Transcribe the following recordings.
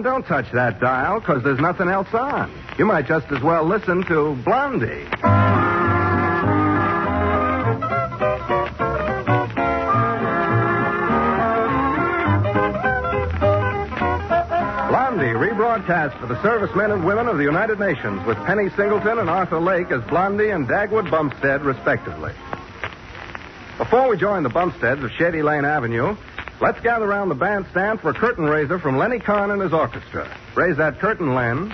Don't touch that dial, because there's nothing else on. You might just as well listen to Blondie. Blondie, rebroadcast for the servicemen and women of the United Nations with Penny Singleton and Arthur Lake as Blondie and Dagwood Bumstead, respectively. Before we join the Bumsteads of Shady Lane Avenue, let's gather around the bandstand for a curtain raiser from Lenny Kahn and his orchestra. Raise that curtain, Len.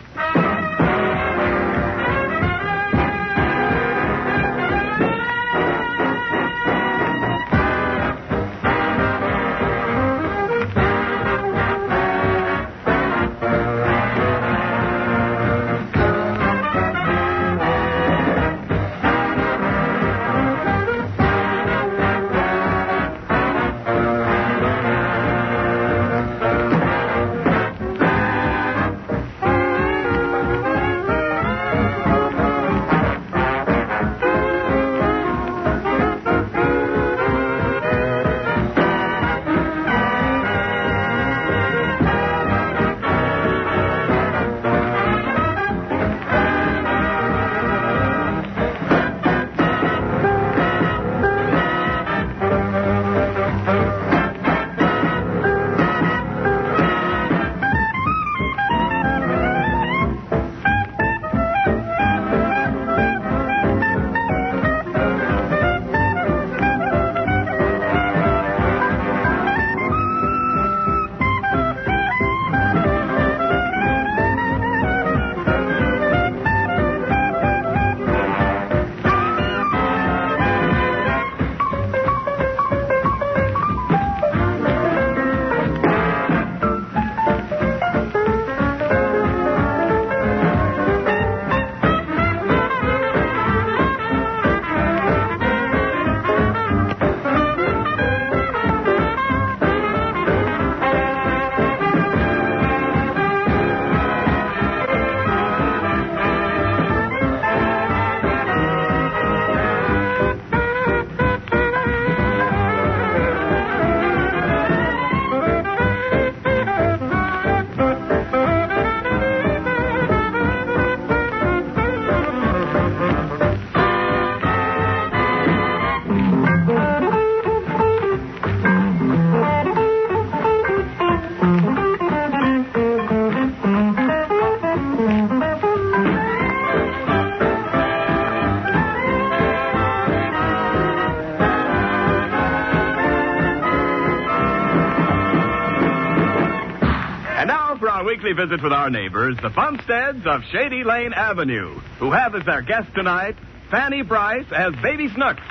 Weekly visit with our neighbors, the Bumsteads of Shady Lane Avenue, who have as their guest tonight Fanny Bryce as Baby Snooks.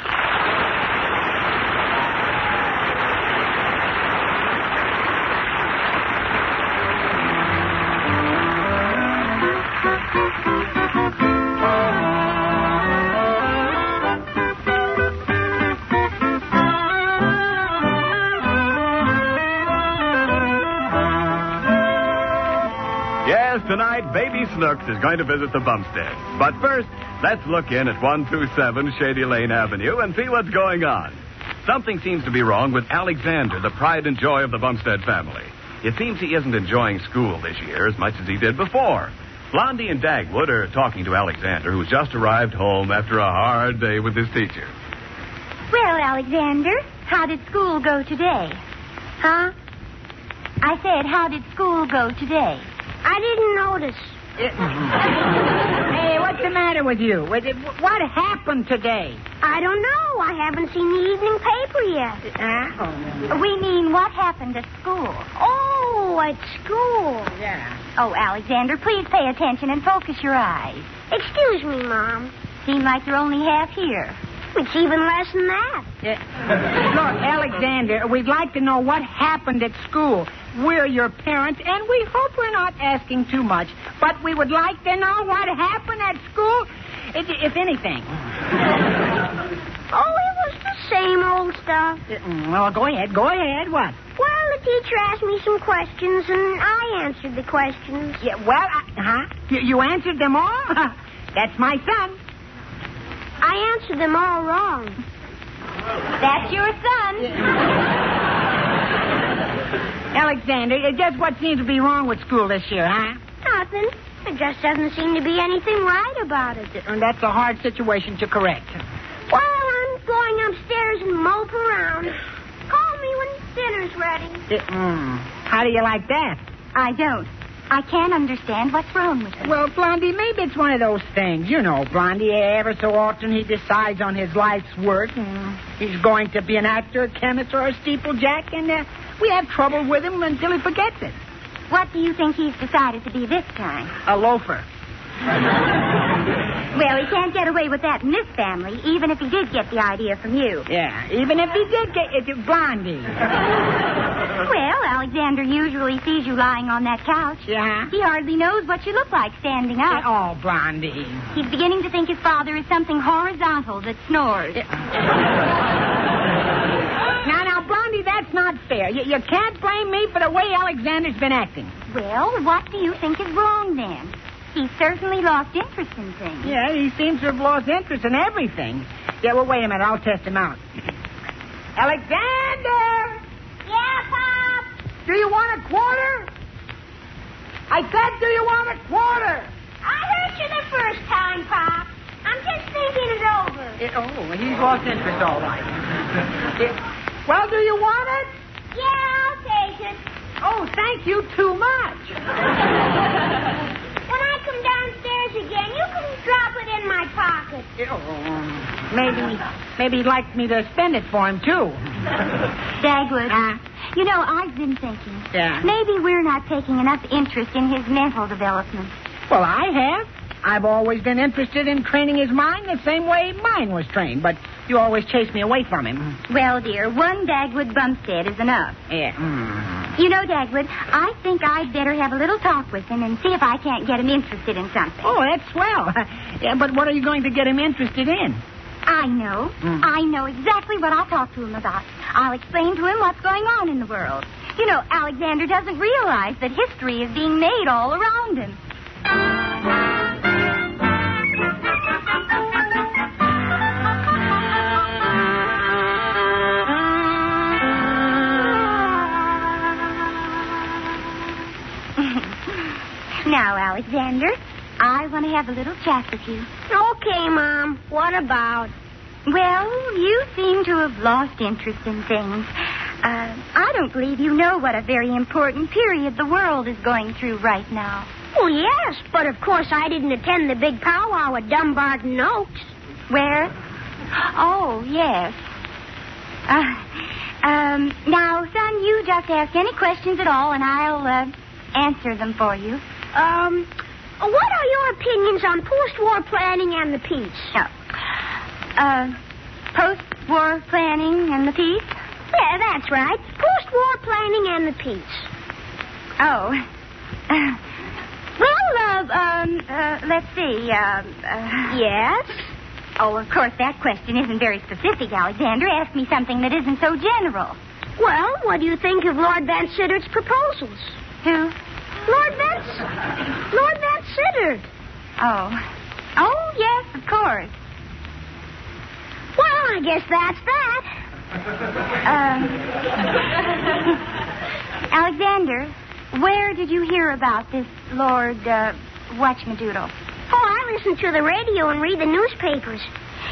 Tonight, Baby Snooks is going to visit the Bumsteads. But first, let's look in at 127 Shady Lane Avenue and see what's going on. Something seems to be wrong with Alexander, the pride and joy of the Bumstead family. It seems he isn't enjoying school this year as much as he did before. Blondie and Dagwood are talking to Alexander, who's just arrived home after a hard day with his teacher. Well, Alexander, how did school go today? Huh? I said, how did school go today? I didn't notice. Hey, what's the matter with you? What happened today? I don't know. I haven't seen the evening paper yet. We mean, what happened at school? Oh, at school. Yeah. Oh, Alexander, please pay attention and focus your eyes. Excuse me, Mom. Seem like you're only half here. It's even less than that. Look, Alexander, we'd like to know what happened at school. We're your parents, and we hope we're not asking too much. But we would like to know what happened at school, if anything. Oh, it was the same old stuff. Well, go ahead. What? Well, the teacher asked me some questions, and I answered the questions. Yeah, well, You answered them all? That's my son. I answered them all wrong. That's your son. Alexander, just what seems to be wrong with school this year, huh? Nothing. There just doesn't seem to be anything right about it. And that's a hard situation to correct. Well, I'm going upstairs and mope around. Call me when dinner's ready. How do you like that? I don't. I can't understand what's wrong with him. Well, Blondie, maybe it's one of those things. You know, Blondie, ever so often he decides on his life's work. And he's going to be an actor, a chemist, or a steeplejack, and we have trouble with him until he forgets it. What do you think he's decided to be this time? A loafer. Well, he can't get away with that in this family, even if he did get the idea from you. Yeah, even if he did get it, Blondie. Well, Alexander usually sees you lying on that couch. Yeah? He hardly knows what you look like standing up. Oh, Blondie. He's beginning to think his father is something horizontal that snores. Now, Blondie, that's not fair. You can't blame me for the way Alexander's been acting. Well, what do you think is wrong, then? He's certainly lost interest in things. Yeah, he seems to have lost interest in everything. Yeah, well, wait a minute. I'll test him out. Alexander! Yeah, Pop? Do you want a quarter? I said, do you want a quarter? I heard you the first time, Pop. I'm just thinking it over. He's lost interest, all right. Well, do you want it? Yeah, I'll take it. Oh, thank you too much. When I come downstairs again, you can drop it in my pocket. Maybe he'd like me to spend it for him, too. Dagwood, you know, I've been thinking. Yeah? Maybe we're not taking enough interest in his mental development. Well, I have. I've always been interested in training his mind the same way mine was trained, but you always chase me away from him. Well, dear, one Dagwood Bumstead is enough. Yeah. You know, Dagwood, I think I'd better have a little talk with him and see if I can't get him interested in something. Oh, that's swell. Yeah, but what are you going to get him interested in? I know. I know exactly what I'll talk to him about. I'll explain to him what's going on in the world. You know, Alexander doesn't realize that history is being made all around him. Now, Alexander, I want to have a little chat with you. Okay, Mom. What about? Well, you seem to have lost interest in things. I don't believe you know what a very important period the world is going through right now. Well, yes, but of course I didn't attend the big powwow at Dumbarton Oaks. Where? Oh, yes. Now, son, you just ask any questions at all, and I'll answer them for you. What are your opinions on post-war planning and the peace? Post-war planning and the peace? Yeah, that's right. Post-war planning and the peace. Oh. Let's see. Yes? Oh, of course, that question isn't very specific, Alexander. Ask me something that isn't so general. Well, what do you think of Lord Van Sittard's proposals? Who? Lord Van Sittard. Oh, yes, of course. Well, I guess that's that. Alexander, where did you hear about this Lord, Whatchmadoodle? Oh, I listen to the radio and read the newspapers.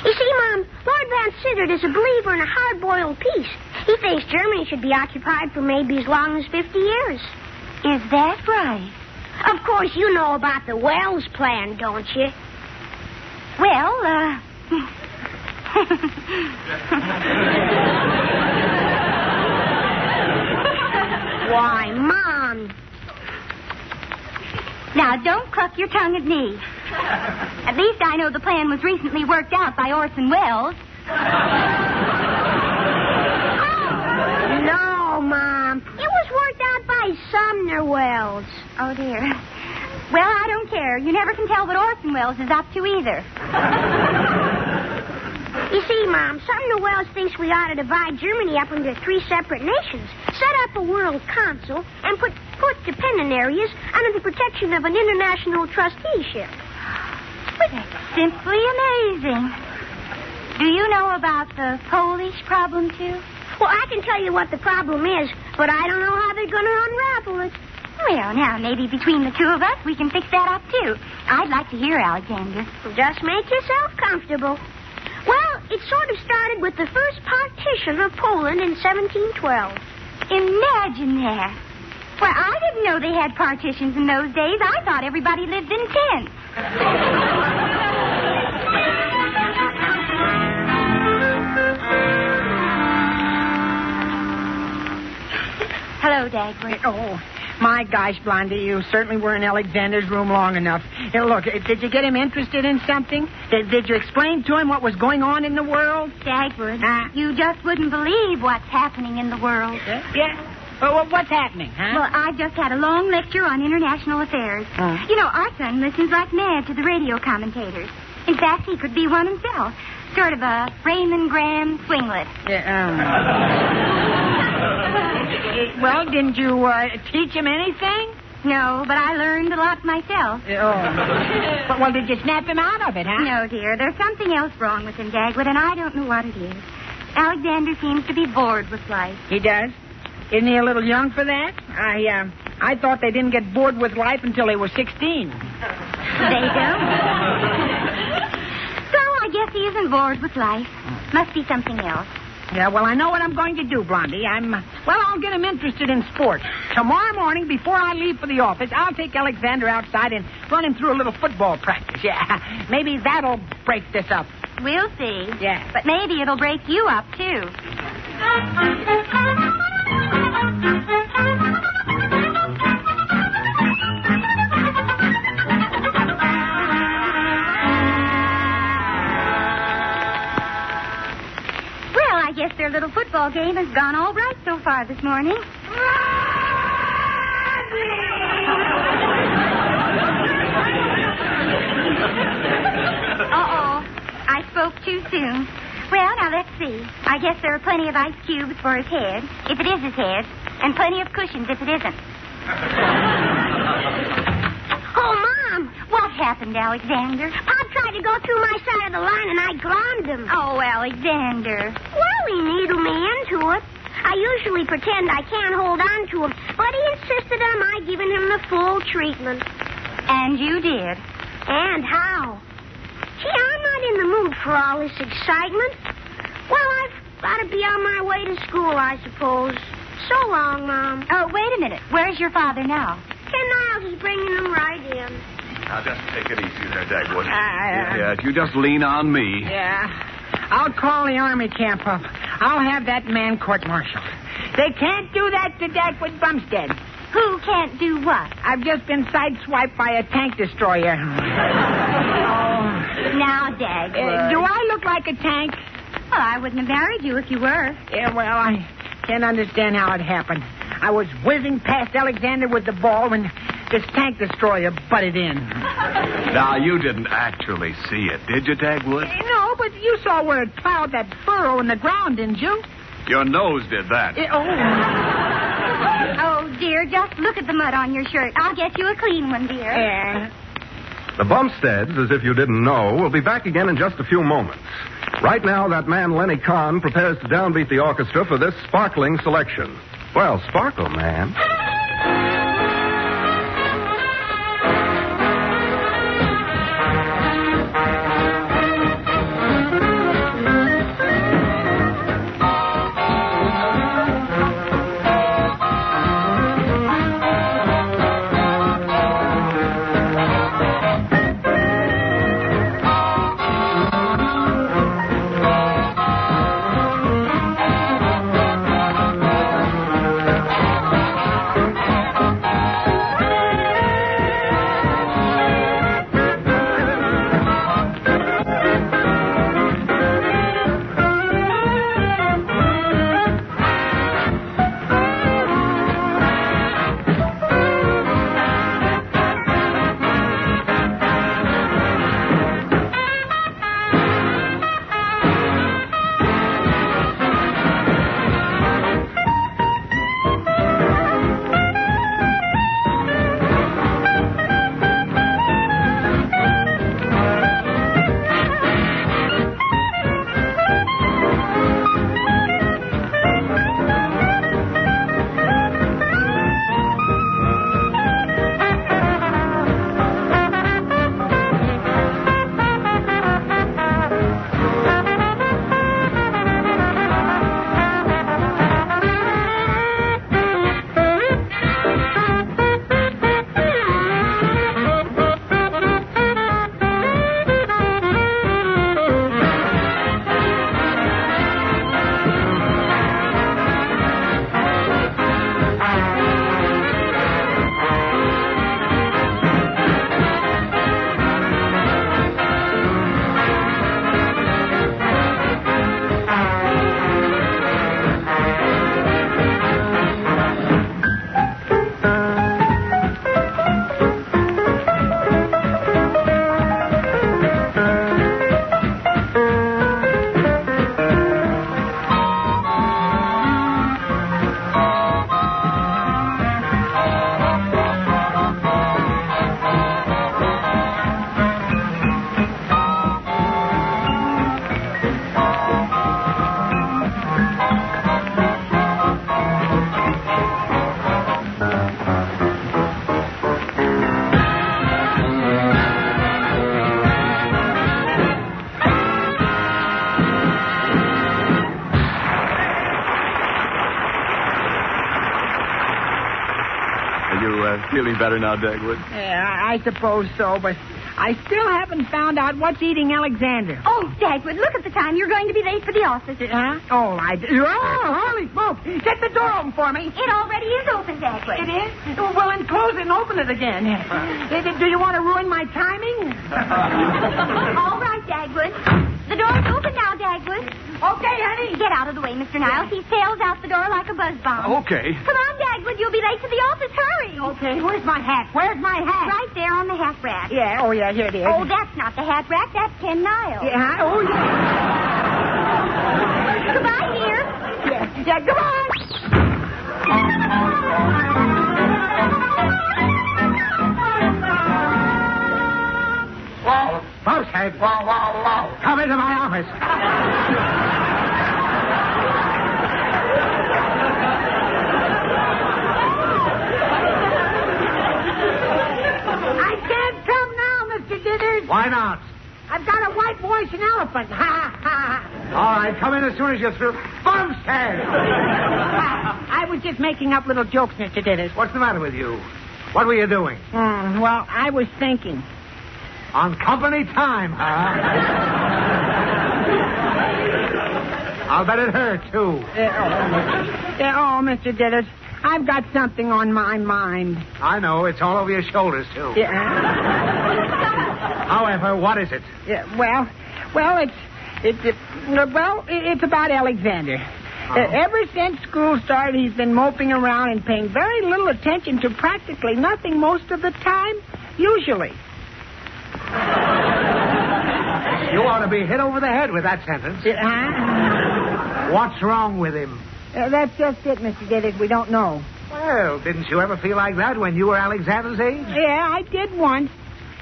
You see, Mom, Lord Van Sittard is a believer in a hard-boiled peace. He thinks Germany should be occupied for maybe as long as 50 years. Is that right? Of course, you know about the Wells plan, don't you? Well, Why, Mom. Now, don't cluck your tongue at me. At least I know the plan was recently worked out by Orson Welles. No, Mom. It was worked out by Sumner Welles. Oh, dear. Well, I don't care. You never can tell what Orson Welles is up to either. You see, Mom, Sumner Welles thinks we ought to divide Germany up into 3 separate nations, set up a world council, and put dependent areas under the protection of an international trusteeship. Well, that's simply amazing. Do you know about the Polish problem, too? Well, I can tell you what the problem is, but I don't know how they're going to unravel it. Well, now, maybe between the two of us, we can fix that up, too. I'd like to hear, Alexander. Just make yourself comfortable. Well, it sort of started with the first partition of Poland in 1712. Imagine that. Well, I didn't know they had partitions in those days. I thought everybody lived in tents. Hello, Dagwood. Oh, my gosh, Blondie, you certainly were in Alexander's room long enough. Here, look, did you get him interested in something? Did you explain to him what was going on in the world? Dagwood, you just wouldn't believe what's happening in the world. Yeah? Well, what's happening, huh? Well, I just had a long lecture on international affairs. You know, our son listens like mad to the radio commentators. In fact, he could be one himself. Sort of a Raymond Graham swinglet. Well, didn't you teach him anything? No, but I learned a lot myself. Well, did you snap him out of it, huh? No, dear. There's something else wrong with him, Dagwood, and I don't know what it is. Alexander seems to be bored with life. He does? Isn't he a little young for that? I thought they didn't get bored with life until they were 16. They don't? So I guess he isn't bored with life. Must be something else. Yeah, well, I know what I'm going to do, Blondie. I'll get him interested in sports. Tomorrow morning, before I leave for the office, I'll take Alexander outside and run him through a little football practice. Yeah, maybe that'll break this up. We'll see. Yeah. But maybe it'll break you up, too. I guess their little football game has gone all right so far this morning. Uh-oh. I spoke too soon. Well, now let's see. I guess there are plenty of ice cubes for his head, if it is his head, and plenty of cushions if it isn't. Oh, Mom! What happened, Alexander? Pop tried to go through my side of the line, and I glommed him. Oh, Alexander. Well, he needled me into it. I usually pretend I can't hold on to him, but he insisted on my giving him the full treatment. And you did. And how? Gee, I'm not in the mood for all this excitement. Well, I've got to be on my way to school, I suppose. So long, Mom. Oh, wait a minute. Where's your father now? Ken Niles is bringing him right in. Now, just take it easy there, Dagwood. Yes, you just lean on me. Yeah. I'll call the army camp up. I'll have that man court-martialed. They can't do that to Dagwood Bumstead. Who can't do what? I've just been sideswiped by a tank destroyer. Now, Dagwood. Do I look like a tank? Well, I wouldn't have married you if you were. Yeah, well, I can't understand how it happened. I was whizzing past Alexander with the ball when this tank destroyer butted in. Now, you didn't actually see it, did you, Dagwood? No, but you saw where it plowed that furrow in the ground, didn't you? Your nose did that. Oh, dear, just look at the mud on your shirt. I'll get you a clean one, dear. Yeah. The Bumsteads, as if you didn't know, will be back again in just a few moments. Right now, that man Lenny Kahn prepares to downbeat the orchestra for this sparkling selection. Well, sparkle, man. feeling better now, Dagwood? Yeah, I suppose so, but I still haven't found out what's eating Alexander. Oh, Dagwood, look at the time. You're going to be late for the office. Huh? Oh, holy smoke. Get the door open for me. It already is open, Dagwood. It is? Well, then close it and open it again. Do you want to ruin my timing? All right, Dagwood. The door's open now, Dagwood. Okay, honey. Get out of the way, Mr. Niles. He sails out the door like a buzz bomb. Okay. Come on, Dagwood. You'll be late to the office. Hurry. Okay, where's my hat? Where's my hat? Right there on the hat rack. Yeah, oh, yeah, here it is. Oh, that's not the hat rack. That's Ken Niles. Yeah, oh, yeah. Goodbye, dear. Yeah, come on. Bumstead, come into my office. I can't come now, Mr. Dithers. Why not? I've got a white voice and elephant. Ha, ha. All right, come in as soon as you're through. Bumstead! I was just making up little jokes, Mr. Dithers. What's the matter with you? What were you doing? Well, I was thinking. On company time, huh? I'll bet it hurt, too. Mr. Dithers, I've got something on my mind. I know. It's all over your shoulders, too. Yeah. However, what is it? Yeah, well, it's about Alexander. Ever since school started, he's been moping around and paying very little attention to practically nothing most of the time, usually. You ought to be hit over the head with that sentence. What's wrong with him? That's just it, Mr. Dithers. We don't know. Well, didn't you ever feel like that when you were Alexander's age? Yeah, I did once.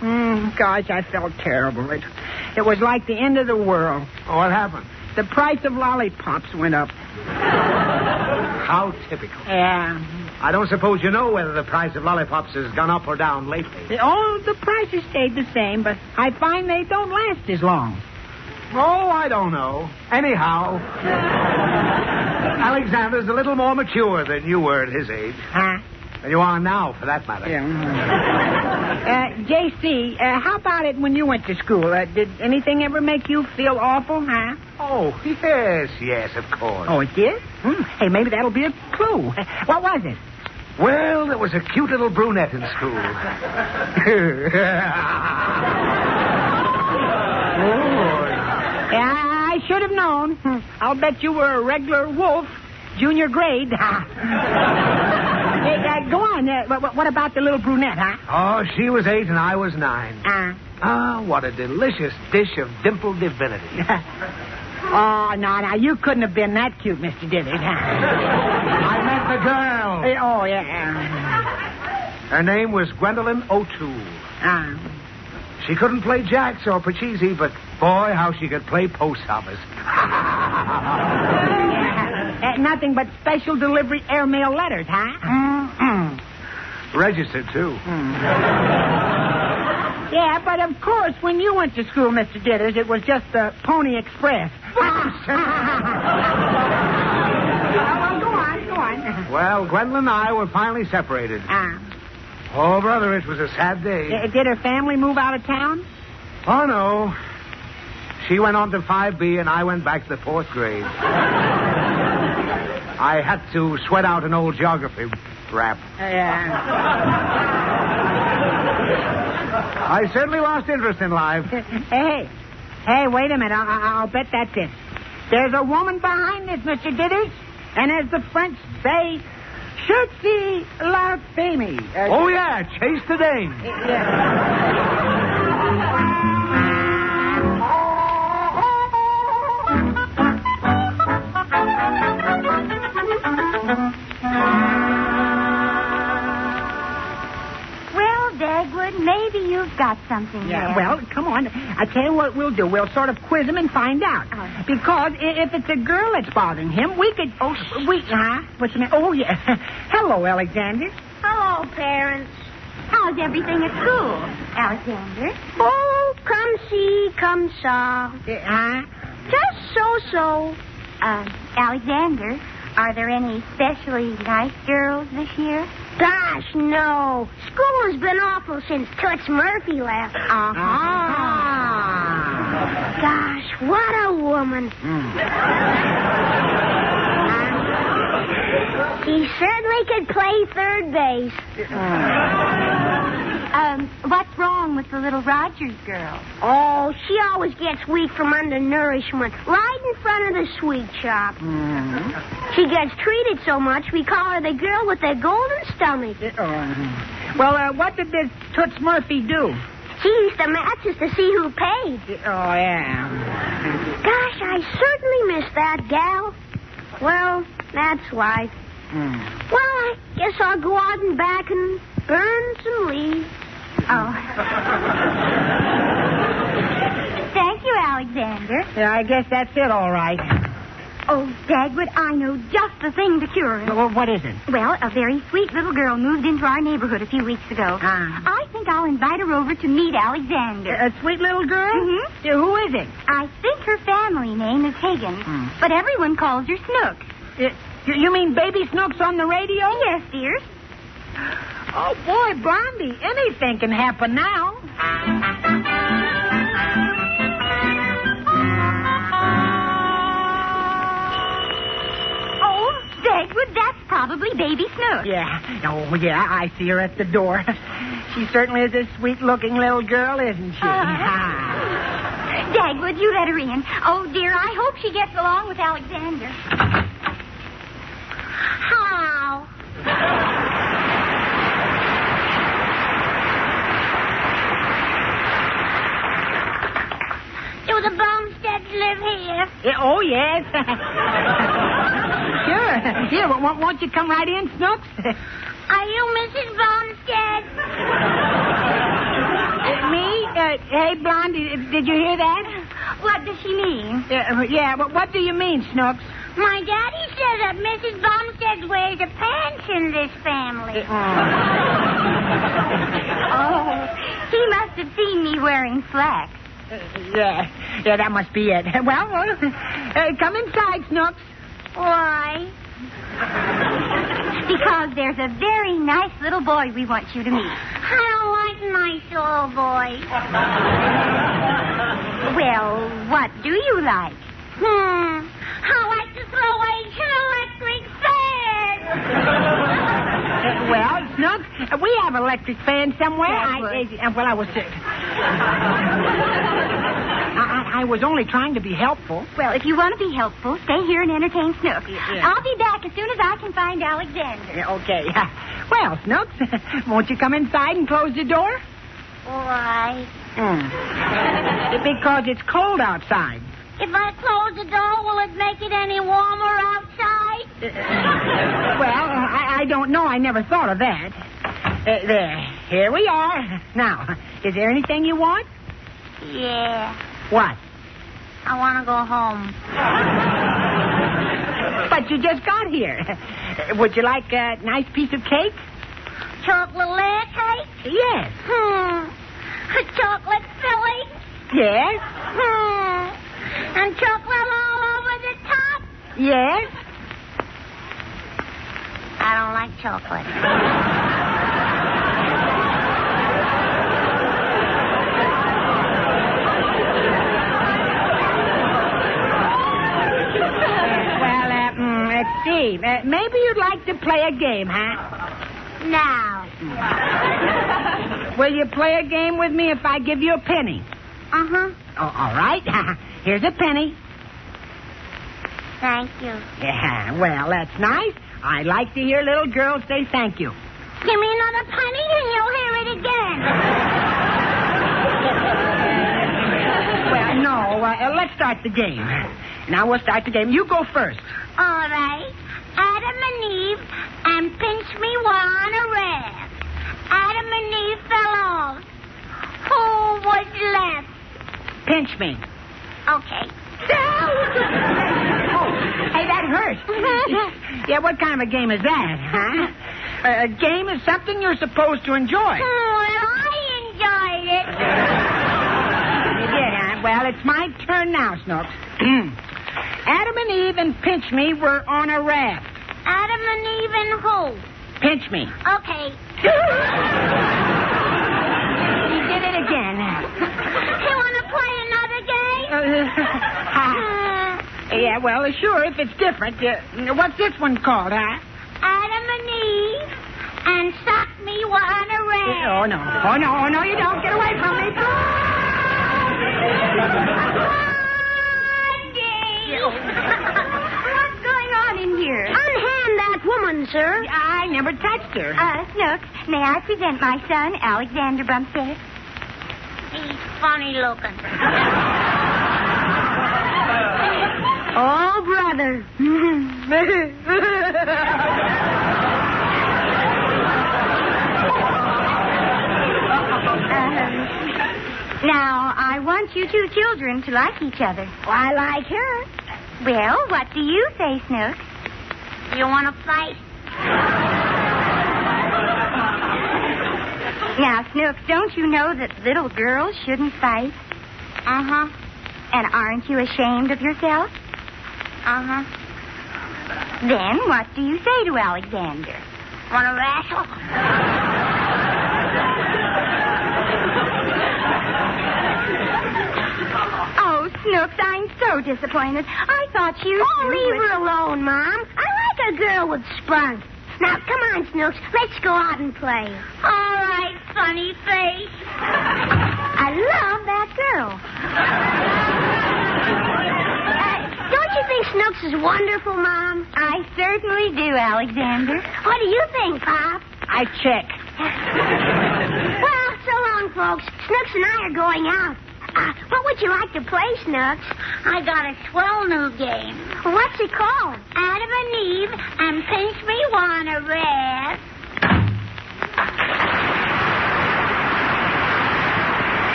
Gosh, I felt terrible. It was like the end of the world. Oh, what happened? The price of lollipops went up. How typical. Yeah. I don't suppose you know whether the price of lollipops has gone up or down lately. Oh, the prices stayed the same, but I find they don't last as long. Oh, I don't know. Anyhow, Alexander's a little more mature than you were at his age. Huh? Than you are now, for that matter. Yeah. J.C., how about it when you went to school? Did anything ever make you feel awful, huh? Oh, yes, of course. Oh, it did? Hey, maybe that'll be a clue. What was it? Well, there was a cute little brunette in school. I should have known. I'll bet you were a regular wolf, junior grade. Go on. What about the little brunette, huh? Oh, she was 8 and I was 9. What a delicious dish of dimpled divinity. Oh, no, you couldn't have been that cute, Mr. Dithers. I meant the girl. Oh, yeah. Her name was Gwendolyn O'Toole. She couldn't play jacks or Pachisi, but boy, how she could play post office. Nothing but special delivery airmail letters, huh? Registered, too. Yeah, but of course, when you went to school, Mr. Dithers, it was just the Pony Express. Well, go on. Well, Gwendolyn and I were finally separated. Oh, brother, it was a sad day. Did her family move out of town? Oh, no. She went on to 5B and I went back to the 4th grade. I had to sweat out an old geography rap. I certainly lost interest in life. Hey, wait a minute. I'll bet that's it. There's a woman behind this, Mr. Dithers. And as the French say, Cherchez la femme. Oh, yeah, chase the dame. Maybe you've got something there. Well, come on. I tell you what we'll do. We'll sort of quiz him and find out. Because if it's a girl that's bothering him, we could... What's the matter? Oh, yeah. Hello, Alexander. Hello, parents. How's everything at school, Alexander? Oh, come see, come saw. Just so-so. Alexander, Are there any especially nice girls this year? Gosh, no. School has been awful since Toots Murphy left. Gosh, what a woman. She certainly could play third base. What's wrong with the little Rogers girl? Oh, she always gets weak from undernourishment right in front of the sweet shop. She gets treated so much, we call her the girl with the golden stomach. Well, what did this Toots Murphy do? She used the matches to see who paid. Oh, yeah. Gosh, I certainly miss that gal. Well, that's life. Well, I guess I'll go out and back and burn some leaves. Oh. Thank you, Alexander. Yeah, I guess that's it, all right. Oh, Dagwood, I know just the thing to cure him. Well, what is it? Well, a very sweet little girl moved into our neighborhood a few weeks ago. I think I'll invite her over to meet Alexander. A sweet little girl? Mm-hmm. Yeah, who is it? I think her family name is Higgins, but everyone calls her Snooks. You mean Baby Snooks on the radio? Yes, dear. Oh, boy, Blondie, anything can happen now. Oh, Dagwood, that's probably Baby Snooks. Yeah. Oh, yeah, I see her at the door. She certainly is a sweet-looking little girl, isn't she? Dagwood, you let her in. Oh, dear, I hope she gets along with Alexander. How? Do the Bumsteads live here? Oh, yes. Sure. Here, won't you come right in, Snooks? Are you Mrs. Bumstead? Me? Hey, Blondie, did you hear that? What does she mean? Yeah, but what do you mean, Snooks? My daddy says that Mrs. Bumstead wears a pants in this family. Oh, he must have seen me wearing slacks. Yeah, that must be it. Well, come inside, Snooks. Why? Because there's a very nice little boy we want you to meet. I don't like nice little boys. Well, what do you like? I like to throw electric fans. Well, Snooks, we have electric fans somewhere. I was sick. I was only trying to be helpful. Well, if you want to be helpful, stay here and entertain Snooks. Yeah. I'll be back as soon as I can find Alexander. Okay. Well, Snooks, won't you come inside and close the door? Why? Because it's cold outside. If I close the door, will it make it any warmer outside? Well, I don't know. I never thought of that. There. Here we are. Now, is there anything you want? Yeah. What? I want to go home. But you just got here. Would you like a nice piece of cake? Chocolate layer cake? Yes. A chocolate filling? Yes. And chocolate all over the top? Yes. I don't like chocolate. Let's see. Maybe you'd like to play a game, huh? No. Will you play a game with me if I give you a penny? Uh-huh. Oh, all right. Here's a penny. Thank you. Yeah, well, that's nice. I like to hear little girls say thank you. Give me another penny and you'll hear it again. Well, no. Let's start the game. Now we'll start the game. You go first. All right. Adam and Eve and pinch me while on a raft. Adam and Eve fell off. Who was left? Pinch me. Okay. Hey, that hurts. Yeah, what kind of a game is that, huh? A game is something you're supposed to enjoy. I enjoyed it. You did, huh? Well, it's my turn now, Snooks. Adam and Eve and Pinch Me were on a raft. Adam and Eve and who? Pinch Me. Okay. He did it again. You want to play another game? Yeah, well, sure, if it's different. What's this one called, huh? Adam and Eve and Sock Me on a raft. Oh, no. Oh, no, you don't. Get away from me. What's going on in here? Unhand that woman, sir. I never touched her. Snooks, may I present my son, Alexander Bumstead? He's funny looking. Oh, brother. Now, I want you two children to like each other. Well, I like her. Well, what do you say, Snooks? You want to fight? Now, Snooks, don't you know that little girls shouldn't fight? Uh-huh. And aren't you ashamed of yourself? Uh-huh. Then what do you say to Alexander? Want to wrestle? Oh, Snooks, I'm so disappointed. I thought you... Oh, leave her alone, Mom. I like a girl with spunk. Now, come on, Snooks. Let's go out and play. All right, funny face. I love that girl. Don't you think Snooks is wonderful, Mom? I certainly do, Alexander. What do you think, Pop? I check. Well, so long, folks. Snooks and I are going out. What would you like to play, Snooks? I got a swell new game. What's it called? Adam and Eve and Pinch Me Wanna Rest.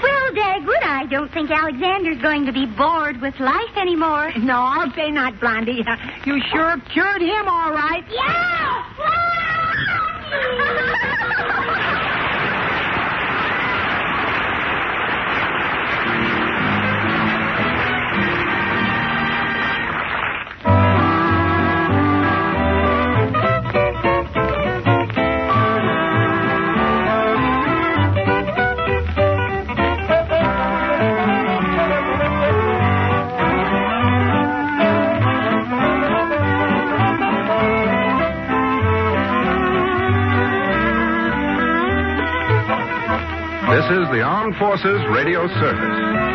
Well, Dagwood, I don't think Alexander's going to be bored with life anymore. No, I'll say not, Blondie. You sure cured him all right. Yeah! This is the Armed Forces Radio Service.